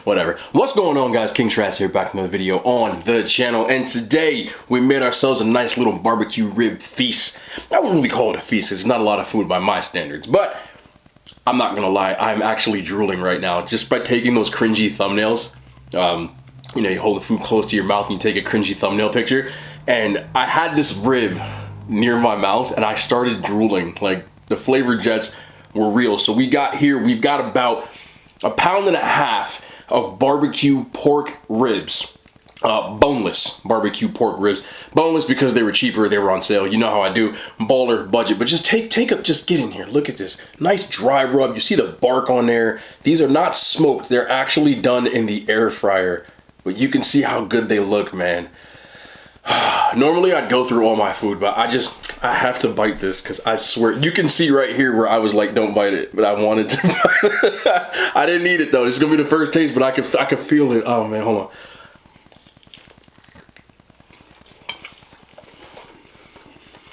Whatever. What's going on, guys? King Trash here, back with another video on the channel, and today we made ourselves a nice little barbecue rib feast. I wouldn't really call it a feast because it's not a lot of food by my standards, but I'm not gonna lie, I'm actually drooling right now just by taking those cringy thumbnails. You know, you hold the food close to your mouth and you take a cringy thumbnail picture, and I had this rib near my mouth and I started drooling. Like, the flavor jets were real. So we've got about 1.5 pounds of barbecue pork ribs, boneless barbecue pork ribs. Boneless because they were cheaper, they were on sale. You know how I do, baller budget. But just just get in here. Look at this nice dry rub. You see the bark on there. These are not smoked. They're actually done in the air fryer. But you can see how good they look, man. Normally I'd go through all my food, but I have to bite this because I swear, you can see right here where I was like, don't bite it, but I wanted to bite it. I didn't eat it though. This is gonna be the first taste, but I can feel it. Oh man, hold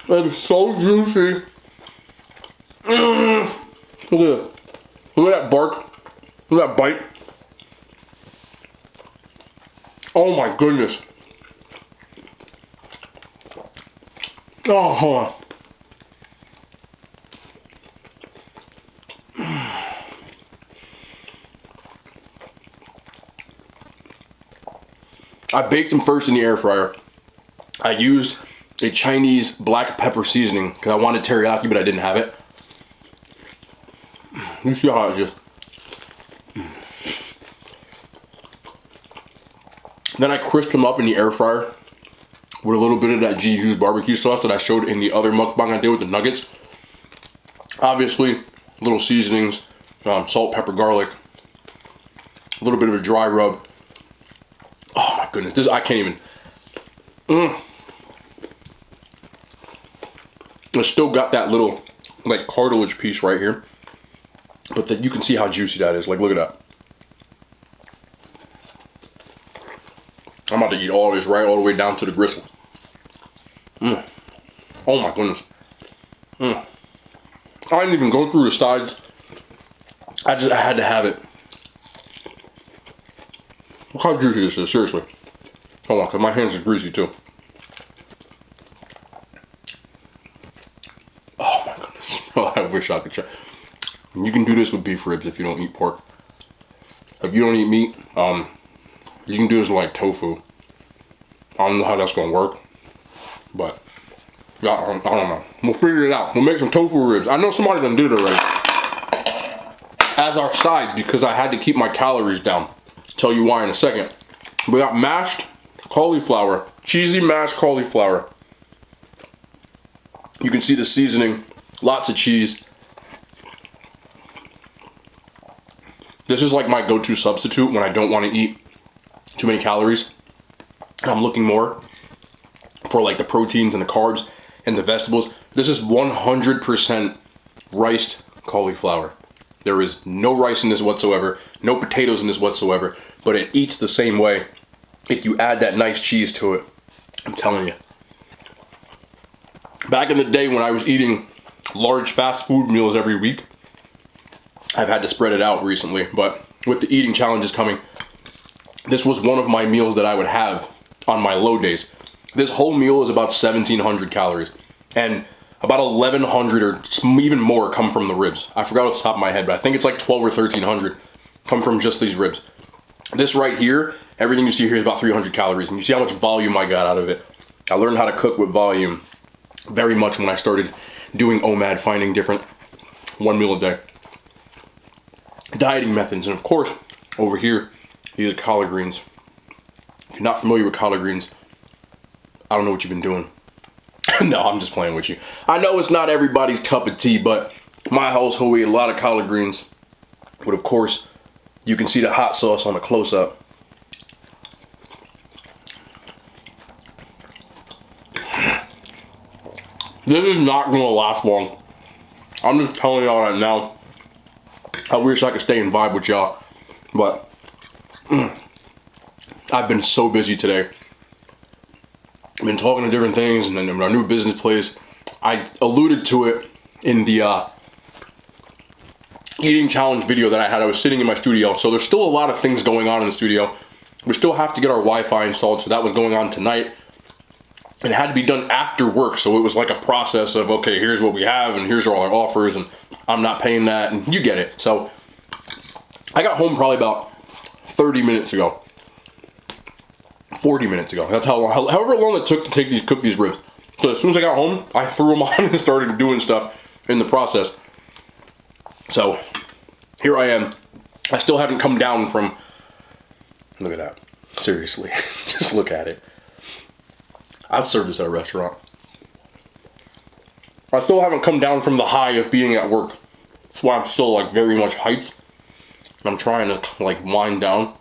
on. It's so juicy. Look at it. Look at that bark. Look at that bite. Oh my goodness. Oh, hold on. I baked them first in the air fryer. I used a Chinese black pepper seasoning because I wanted teriyaki, but I didn't have it. You see how it's just. Then I crisped them up in the air fryer with a little bit of that G-Juice barbecue sauce that I showed in the other mukbang I did with the nuggets. Obviously, little seasonings, salt, pepper, garlic, a little bit of a dry rub. Oh my goodness, this, I can't even. It's still got that little, like, cartilage piece right here. But you can see how juicy that is. Like, look at that. I'm about to eat all this right all the way down to the gristle. Oh my goodness. I didn't even go through the sides. I had to have it. Look how juicy this is, seriously. Hold on, because my hands are greasy too. Oh my goodness. Oh, I wish I could try. You can do this with beef ribs if you don't eat pork. If you don't eat meat, you can do this with like tofu. I don't know how that's gonna work, but yeah, I don't know. We'll figure it out. We'll make some tofu ribs. I know somebody done did it already. As our side, because I had to keep my calories down. Tell you why in a second. We got mashed cauliflower, cheesy mashed cauliflower. You can see the seasoning, lots of cheese. This is like my go-to substitute when I don't want to eat too many calories. And I'm looking more for like the proteins and the carbs and the vegetables. This is 100% riced cauliflower. There is no rice in this whatsoever, no potatoes in this whatsoever, but it eats the same way if you add that nice cheese to it. I'm telling you. Back in the day when I was eating large fast food meals every week, I've had to spread it out recently, but with the eating challenges coming, this was one of my meals that I would have on my low days. This whole meal is about 1,700 calories, and about 1,100 or even more come from the ribs. I forgot off the top of my head, but I think it's like 12 or 1,300 come from just these ribs. This right here, everything you see here is about 300 calories, and you see how much volume I got out of it. I learned how to cook with volume very much when I started doing OMAD, finding different one meal a day dieting methods. And of course, over here, these are collard greens. If you're not familiar with collard greens, I don't know what you've been doing. No, I'm just playing with you. I know it's not everybody's cup of tea, but my household, we eat a lot of collard greens. But of course, you can see the hot sauce on the close-up. This is not gonna last long. I'm just telling y'all right now. I wish I could stay and vibe with y'all, but I've been so busy today. I've been talking to different things, and then our new business place. I alluded to it in the eating challenge video that I had. I was sitting in my studio, so there's still a lot of things going on in the studio. We still have to get our Wi-Fi installed, so that was going on tonight. And it had to be done after work, so it was like a process of, okay, here's what we have, and here's all our offers, and I'm not paying that, and you get it. So I got home probably about 30 minutes ago. 40 minutes ago. That's however long it took to cook these ribs. So as soon as I got home, I threw them on and started doing stuff in the process. So here I am. I still haven't come down from, look at that. Seriously, just look at it. I've served this at a restaurant. I still haven't come down from the high of being at work. That's why I'm still like very much hyped. I'm trying to like wind down.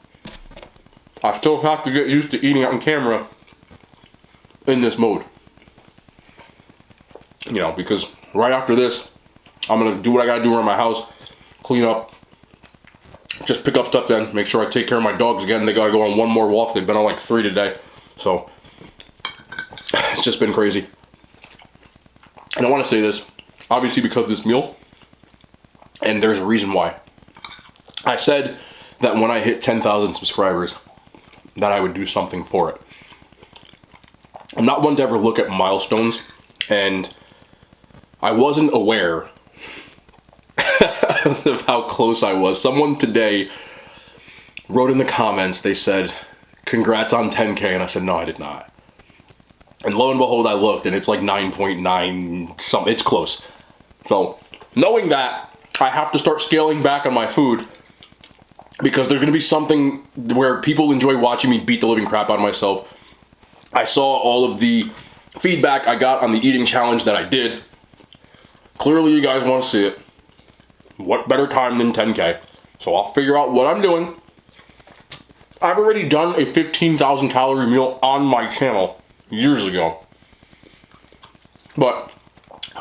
I still have to get used to eating on camera in this mode. You know, because right after this, I'm gonna do what I gotta do around my house, clean up, just pick up stuff then, make sure I take care of my dogs again. They gotta go on one more walk. They've been on like 3 today. So it's just been crazy. And I want to say this, obviously because of this meal, and there's a reason why. I said that when I hit 10,000 subscribers, that I would do something for it. I'm not one to ever look at milestones, and I wasn't aware of how close I was. Someone today wrote in the comments, they said, congrats on 10K, and I said, no, I did not. And lo and behold, I looked, and it's like 9.9 something. It's close. So, knowing that, I have to start scaling back on my food, because there's going to be something where people enjoy watching me beat the living crap out of myself. I saw all of the feedback I got on the eating challenge that I did. Clearly, you guys want to see it. What better time than 10K? So I'll figure out what I'm doing. I've already done a 15,000 calorie meal on my channel years ago. But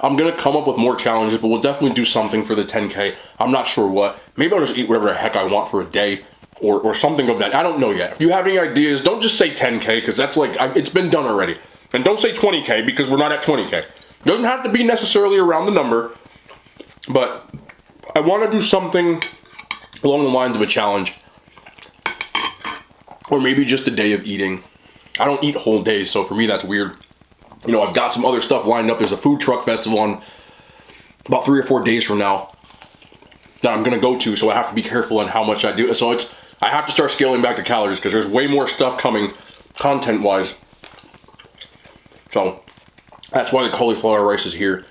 I'm going to come up with more challenges, but we'll definitely do something for the 10K. I'm not sure what. Maybe I'll just eat whatever the heck I want for a day or something of that. I don't know yet. If you have any ideas, don't just say 10K, because that's like, it's been done already. And don't say 20K, because we're not at 20K. It doesn't have to be necessarily around the number, but I want to do something along the lines of a challenge. Or maybe just a day of eating. I don't eat whole days, so for me that's weird. You know, I've got some other stuff lined up. There's a food truck festival on about 3 or 4 days from now that I'm gonna go to, so I have to be careful on how much I do. So I have to start scaling back the calories, because there's way more stuff coming content-wise. So that's why the cauliflower rice is here.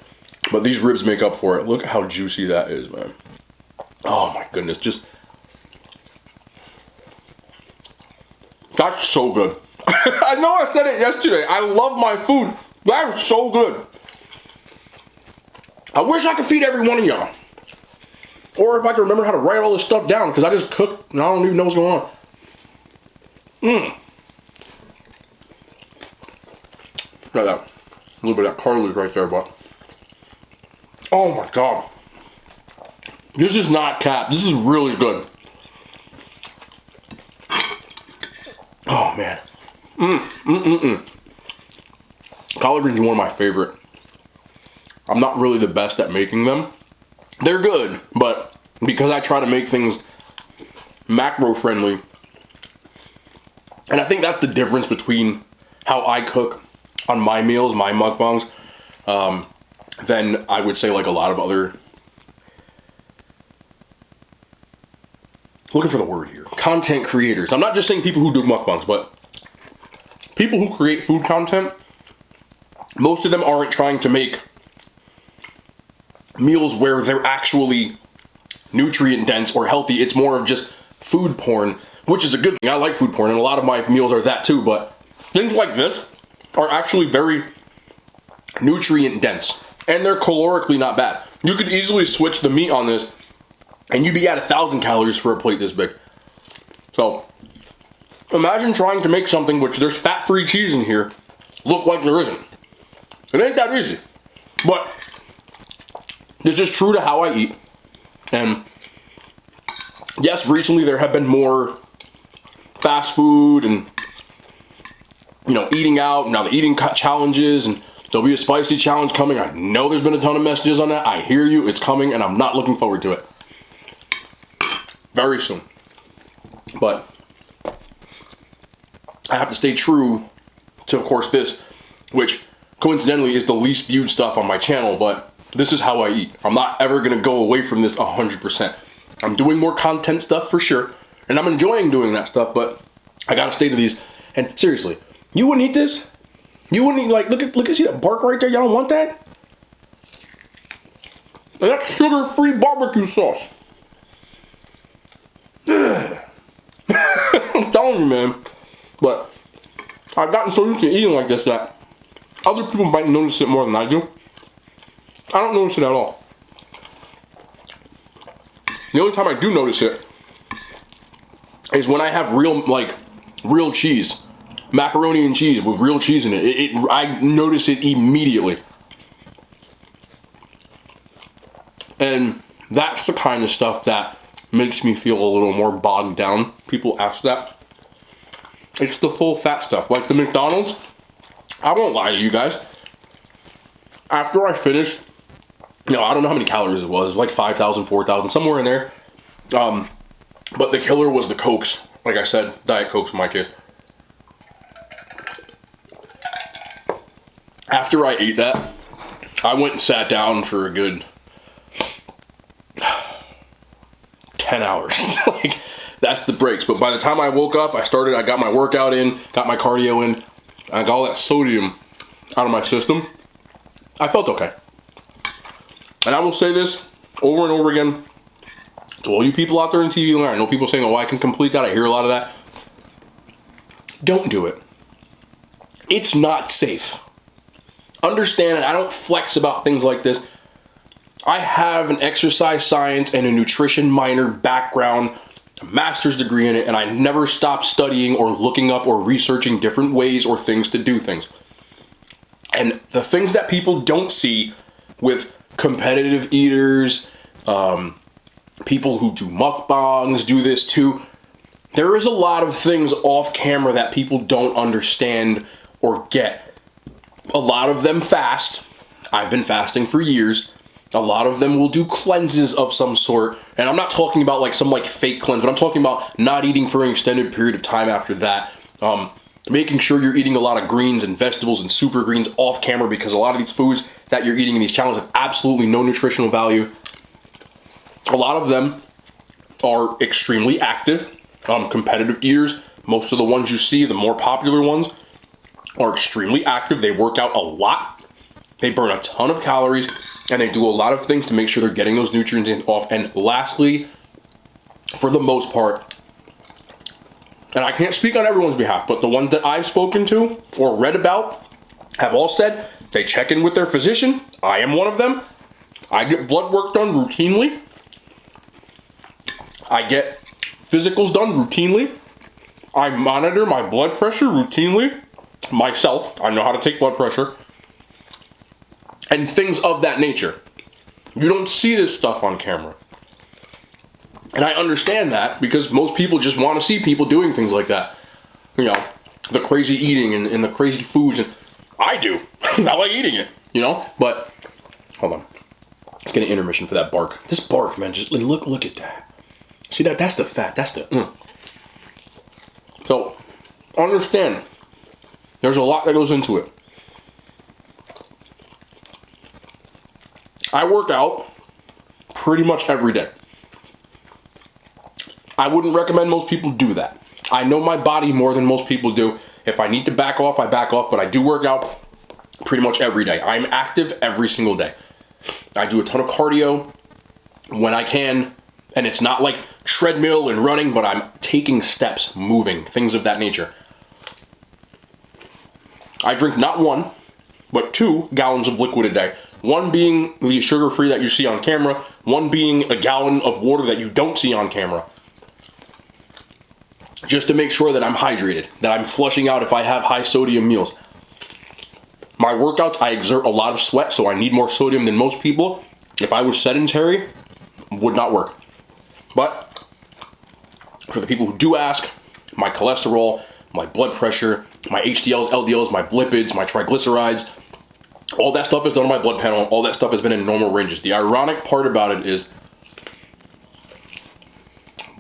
But these ribs make up for it. Look at how juicy that is, man. Oh my goodness, that's so good. I know I said it yesterday. I love my food. That is so good. I wish I could feed every one of y'all. Or if I could remember how to write all this stuff down, because I just cooked and I don't even know what's going on. Got that. A little bit of that cartilage right there, but oh my god. This is not cap. This is really good. Oh man. Collard greens are one of my favorite. I'm not really the best at making them. They're good, but because I try to make things macro friendly, and I think that's the difference between how I cook on my meals, my mukbangs, than I would say like a lot of other, looking for the word here, content creators. I'm not just saying people who do mukbangs, but people who create food content. Most of them aren't trying to make meals where they're actually nutrient dense or healthy. It's more of just food porn, which is a good thing. I like food porn, and a lot of my meals are that too, but things like this are actually very nutrient dense, and they're calorically not bad. You could easily switch the meat on this, and you'd be at 1,000 calories for a plate this big. So imagine trying to make something which there's fat-free cheese in here look like there isn't. It ain't that easy. But this is true to how I eat. And yes, recently there have been more fast food and, you know, eating out. Now the eating challenges, and there'll be a spicy challenge coming. I know there's been a ton of messages on that. I hear you. It's coming, and I'm not looking forward to it. very soon. But I have to stay true to, of course, this, which coincidentally is the least viewed stuff on my channel, but this is how I eat. I'm not ever gonna go away from this 100%. I'm doing more content stuff for sure, and I'm enjoying doing that stuff, but I gotta stay to these. And seriously, you wouldn't eat this? You wouldn't eat, like, look at, see that bark right there? Y'all don't want that? And that's sugar-free barbecue sauce. I'm telling you, man. But I've gotten so used to eating like this that other people might notice it more than I do. I don't notice it at all. The only time I do notice it is when I have real cheese. Macaroni and cheese with real cheese in it. I notice it immediately. And that's the kind of stuff that makes me feel a little more bogged down. People ask that. It's the full fat stuff. Like the McDonald's, I won't lie to you guys. After I finished, I don't know how many calories it was like 5,000, 4,000, somewhere in there. But the killer was the Cokes. Like I said, Diet Cokes in my case. After I ate that, I went and sat down for a good 10 hours. Like, that's the breaks. But by the time I woke up, I got my workout in, got my cardio in, I got all that sodium out of my system. I felt okay. And I will say this over and over again to all you people out there in TV land. I know people saying, oh, I can complete that. I hear a lot of that. Don't do it. It's not safe. Understand, and I don't flex about things like this. I have an exercise science and a nutrition minor background, a master's degree in it, and I never stopped studying or looking up or researching different ways or things to do things. And the things that people don't see with competitive eaters, people who do mukbangs do this too. There is a lot of things off camera that people don't understand or get. A lot of them fast. I've been fasting for years. A lot of them will do cleanses of some sort. And I'm not talking about some fake cleanse, but I'm talking about not eating for an extended period of time after that. Making sure you're eating a lot of greens and vegetables and super greens off camera, because a lot of these foods that you're eating in these challenges have absolutely no nutritional value. A lot of them are extremely active. Competitive eaters, most of the ones you see, the more popular ones, are extremely active. They work out a lot. They burn a ton of calories, and they do a lot of things to make sure they're getting those nutrients in off. And lastly, for the most part, and I can't speak on everyone's behalf, but the ones that I've spoken to or read about have all said they check in with their physician. I am one of them. I get blood work done routinely. I get physicals done routinely. I monitor my blood pressure routinely. Myself, I know how to take blood pressure. And things of that nature. You don't see this stuff on camera. And I understand that, because most people just want to see people doing things like that. The crazy eating and the crazy foods. And I do. I like eating it, But, hold on. Let's get an intermission for that bark. This bark, man, just look at that. See that? That's the fat. That's the... So, understand. There's a lot that goes into it. I work out pretty much every day. I wouldn't recommend most people do that. I know my body more than most people do. If I need to back off, I back off, but I do work out pretty much every day. I'm active every single day. I do a ton of cardio when I can, and it's not like treadmill and running, but I'm taking steps, moving, things of that nature. I drink not 1, but 2 gallons of liquid a day. 1 being the sugar-free that you see on camera, 1 being a gallon of water that you don't see on camera. Just to make sure that I'm hydrated, that I'm flushing out if I have high sodium meals. My workouts, I exert a lot of sweat, so I need more sodium than most people. If I was sedentary, would not work. But for the people who do ask, my cholesterol, my blood pressure, my HDLs, LDLs, my lipids, my triglycerides, all that stuff is done on my blood panel. All that stuff has been in normal ranges. The ironic part about it is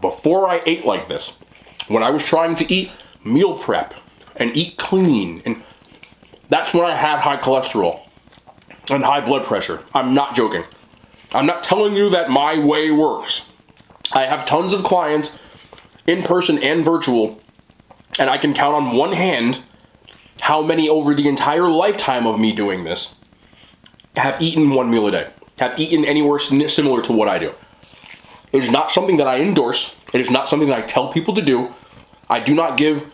before I ate like this, when I was trying to eat meal prep and eat clean, and that's when I had high cholesterol and high blood pressure. I'm not joking. I'm not telling you that my way works. I have tons of clients, in person and virtual, and I can count on one hand how many over the entire lifetime of me doing this have eaten one meal a day, have eaten anywhere similar to what I do. It is not something that I endorse. It is not something that I tell people to do. I do not give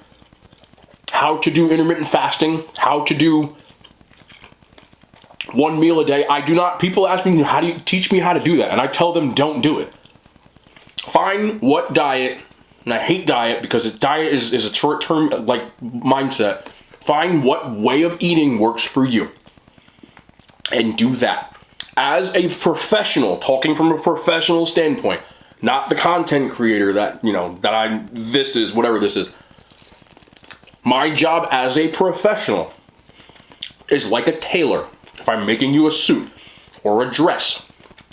how to do intermittent fasting, how to do one meal a day. I do not. People ask me, how do you teach me how to do that? And I tell them, don't do it. Find what diet, and I hate diet because diet is a short-term like mindset. Find what way of eating works for you and do that. As a professional, talking from a professional standpoint, not the content creator that, this is, whatever this is. My job as a professional is like a tailor. If I'm making you a suit or a dress,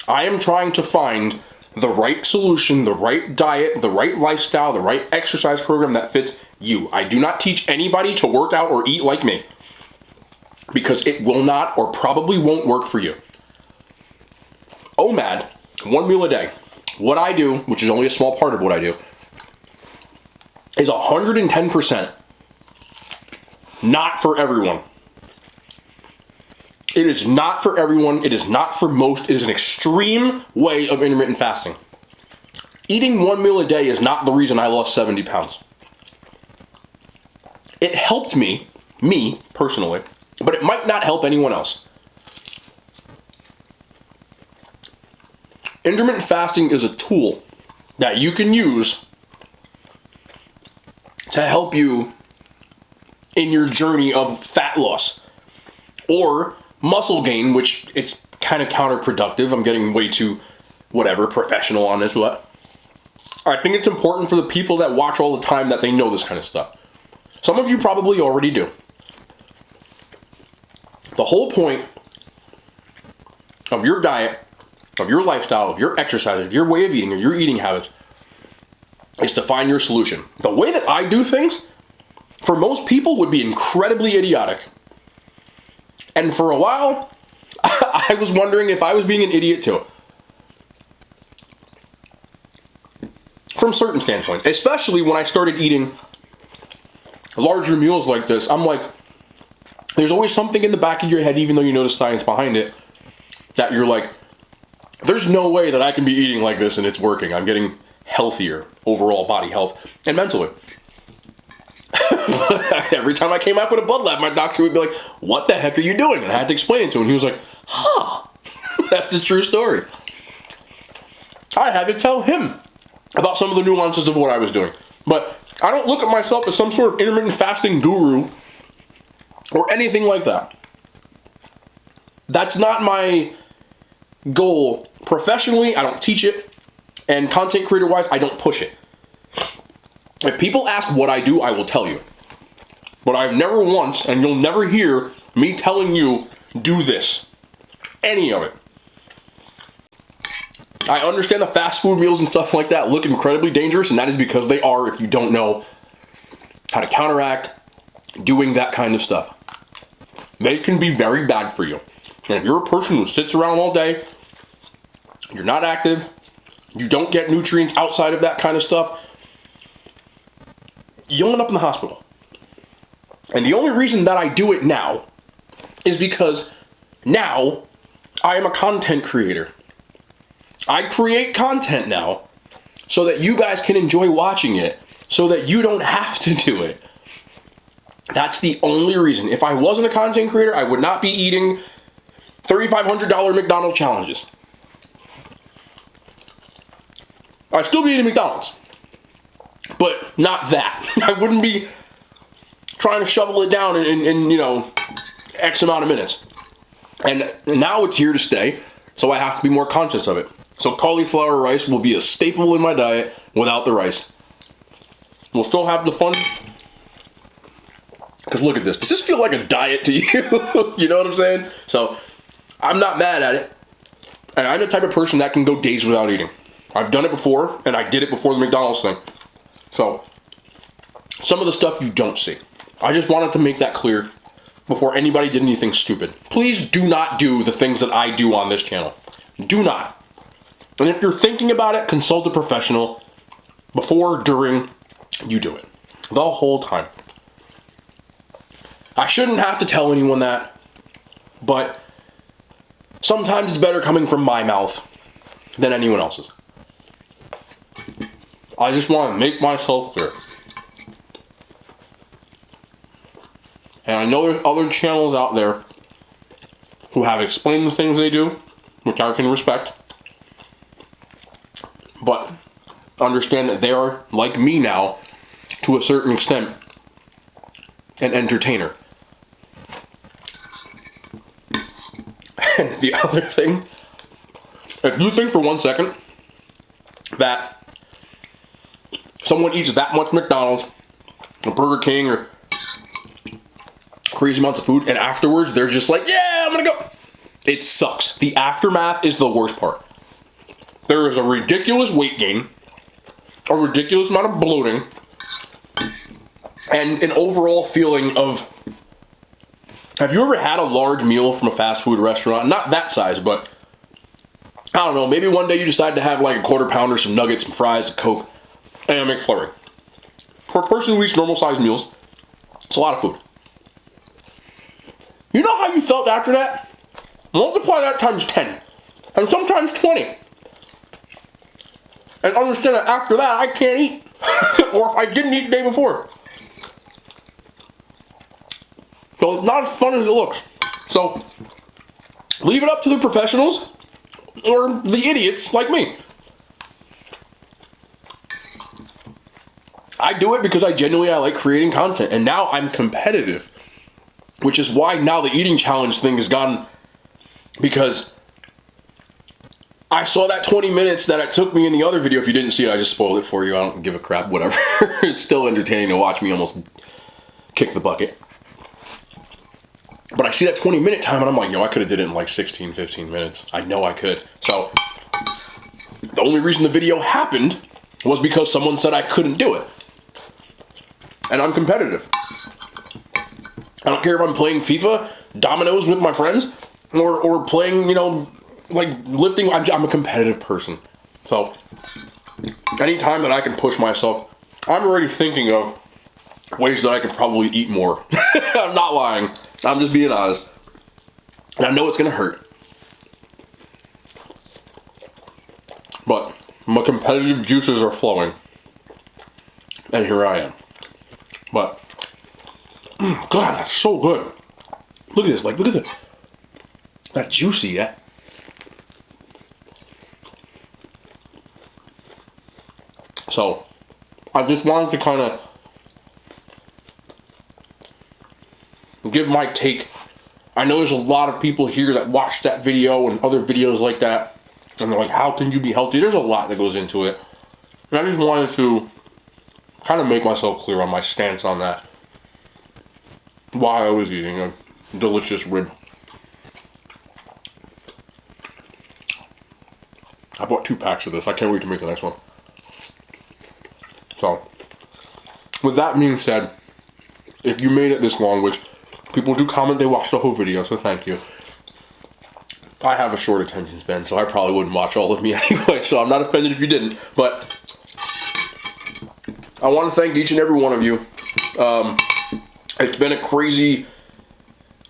I am trying to find the right solution, the right diet, the right lifestyle, the right exercise program that fits you. I do not teach anybody to work out or eat like me because it will not or probably won't work for you. OMAD, one meal a day. What I do, which is only a small part of what I do, is 110% not for everyone. It is not for everyone. It is not for most. It is an extreme way of intermittent fasting. Eating one meal a day is not the reason I lost 70 pounds. It helped me personally, but it might not help anyone else. Intermittent fasting is a tool that you can use to help you in your journey of fat loss or muscle gain, which it's kind of counterproductive. I'm getting way too professional on this. What? I think it's important for the people that watch all the time that they know this kind of stuff. Some of you probably already do. The whole point of your diet, of your lifestyle, of your exercise, of your way of eating, or your eating habits is to find your solution. The way that I do things, for most people, would be incredibly idiotic. And for a while, I was wondering if I was being an idiot too. From certain standpoints, especially when I started eating larger meals like this, I'm like, there's always something in the back of your head, even though you know the science behind it, that you're like, there's no way that I can be eating like this and it's working. I'm getting healthier, overall body health, and mentally. Every time I came out with a blood lab, my doctor would be like, what the heck are you doing? And I had to explain it to him. He was like, that's a true story. I had to tell him about some of the nuances of what I was doing. But I don't look at myself as some sort of intermittent fasting guru or anything like that. That's not my goal. Professionally, I don't teach it. And content creator-wise, I don't push it. If people ask what I do, I will tell you. But I've never once, and you'll never hear me telling you, do this. Any of it. I understand the fast food meals and stuff like that look incredibly dangerous, and that is because they are if you don't know how to counteract doing that kind of stuff. They can be very bad for you. And if you're a person who sits around all day, you're not active, you don't get nutrients outside of that kind of stuff, you'll end up in the hospital. And the only reason that I do it now is because now I am a content creator. I create content now so that you guys can enjoy watching it, so that you don't have to do it. That's the only reason. If I wasn't a content creator, I would not be eating $3,500 McDonald's challenges. I'd still be eating McDonald's, but not that. I wouldn't be trying to shovel it down in X amount of minutes. And now it's here to stay, so I have to be more conscious of it. So cauliflower rice will be a staple in my diet without the rice. We'll still have the fun. Because look at this. Does this feel like a diet to you? You know what I'm saying? So I'm not mad at it. And I'm the type of person that can go days without eating. I've done it before, and I did it before the McDonald's thing. So, some of the stuff you don't see. I just wanted to make that clear before anybody did anything stupid. Please do not do the things that I do on this channel. Do not. And if you're thinking about it, consult a professional before, during, you do it. The whole time. I shouldn't have to tell anyone that, but sometimes it's better coming from my mouth than anyone else's. I just want to make myself clear. And I know there's other channels out there who have explained the things they do, which I can respect. But understand that they are, like me now, to a certain extent, an entertainer. And the other thing, if you think for 1 second that someone eats that much McDonald's, or Burger King, or crazy amounts of food, and afterwards they're just like, yeah, I'm gonna go. It sucks. The aftermath is the worst part. There is a ridiculous weight gain, a ridiculous amount of bloating, and an overall feeling of, have you ever had a large meal from a fast food restaurant? Not that size, but I don't know, maybe one day you decide to have like a quarter pounder, some nuggets, some fries, a Coke, and a McFlurry. For a person who eats normal sized meals, it's a lot of food. You know how you felt after that? Multiply that times 10, and sometimes 20. And understand that after that, I can't eat. Or if I didn't eat the day before. So it's not as fun as it looks. So, leave it up to the professionals, or the idiots like me. I do it because I like creating content, and now I'm competitive. Which is why now the eating challenge thing has gone, because I saw that 20 minutes that it took me in the other video. If you didn't see it, I just spoiled it for you. I don't give a crap, whatever. It's still entertaining to watch me almost kick the bucket. But I see that 20-minute time and I'm like, yo, I could have did it in like 16, 15 minutes. I know I could. So, the only reason the video happened was because someone said I couldn't do it. And I'm competitive. I don't care if I'm playing FIFA, dominoes with my friends, or playing, you know, like lifting. I'm a competitive person. So, anytime that I can push myself, I'm already thinking of ways that I could probably eat more. I'm not lying. I'm just being honest. And I know it's going to hurt. But my competitive juices are flowing. And here I am. But, God, that's so good. Look at this. Like, look at that juicy, yeah. So, I just wanted to kind of give my take. I know there's a lot of people here that watch that video and other videos like that, and they're like, how can you be healthy? There's a lot that goes into it. And I just wanted to kind of make myself clear on my stance on that while I was eating a delicious rib. I bought 2 packs of this. I can't wait to make the next one. So, with that being said, if you made it this long, which people do comment they watched the whole video, so thank you. I have a short attention span, so I probably wouldn't watch all of me anyway, so I'm not offended if you didn't. But I want to thank each and every one of you. It's been a crazy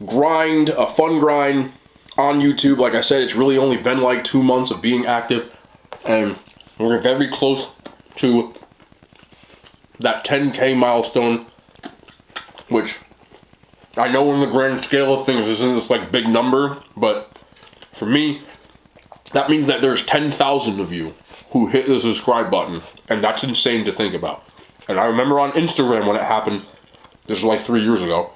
grind, a fun grind on YouTube. Like I said, it's really only been like 2 months of being active, and we're very close to that 10K milestone, which I know in the grand scale of things isn't this like big number, but for me, that means that there's 10,000 of you who hit the subscribe button, and that's insane to think about. And I remember on Instagram when it happened, this was like 3 years ago,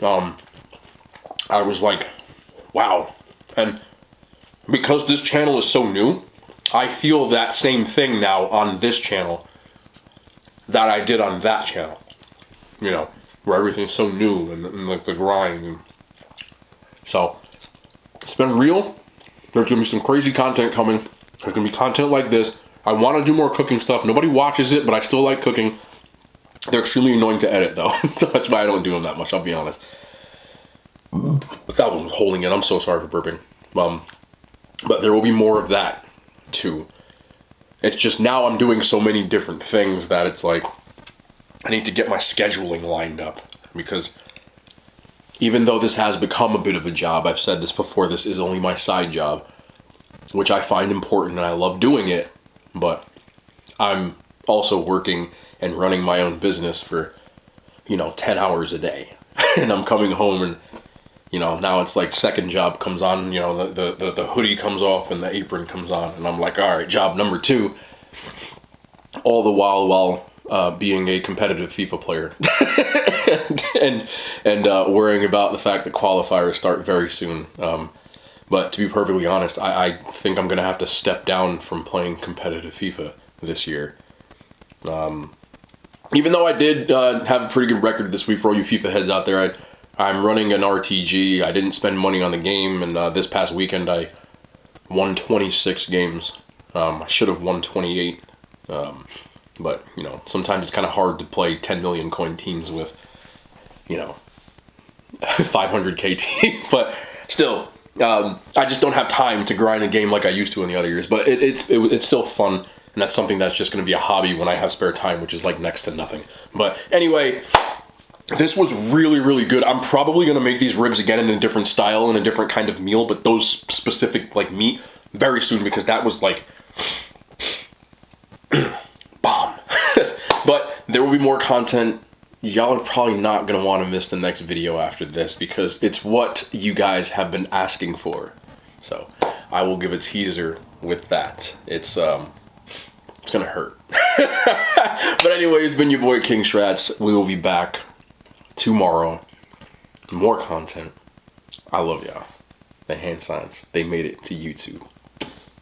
I was like, wow. And because this channel is so new, I feel that same thing now on this channel that I did on that channel, you know, where everything's so new and like the grind. And so, it's been real. There's going to be some crazy content coming. There's gonna be content like this. I want to do more cooking stuff. Nobody watches it, but I still like cooking. They're extremely annoying to edit though. So that's why I don't do them that much, I'll be honest. But that one was holding it. I'm so sorry for burping. But there will be more of that too. It's just now I'm doing so many different things that it's like I need to get my scheduling lined up, because even though this has become a bit of a job, I've said this before, this is only my side job, which I find important and I love doing it, but I'm also working and running my own business for, 10 hours a day. And I'm coming home and, now it's like second job comes on, the hoodie comes off and the apron comes on, and I'm like, all right, job number 2. All the while being a competitive FIFA player and worrying about the fact that qualifiers start very soon. But to be perfectly honest, I think I'm going to have to step down from playing competitive FIFA this year. Even though I did have a pretty good record this week for all you FIFA heads out there, I'm running an RTG. I didn't spend money on the game, and this past weekend I won 26 games. I should have won 28. But, sometimes it's kind of hard to play 10 million coin teams with, 500k team. But still, I just don't have time to grind a game like I used to in the other years. But it's still fun, and that's something that's just going to be a hobby when I have spare time, which is like next to nothing. But anyway, this was really, really good. I'm probably going to make these ribs again in a different style and a different kind of meal, but those specific, like, meat very soon, because that was like bomb. But there will be more content. Y'all are probably not going to want to miss the next video after this, because it's what you guys have been asking for. So I will give a teaser with that. It's gonna hurt. But anyway, it's been your boy King Shrats. We will be back tomorrow. More content. I love y'all. The hand signs, they made it to YouTube.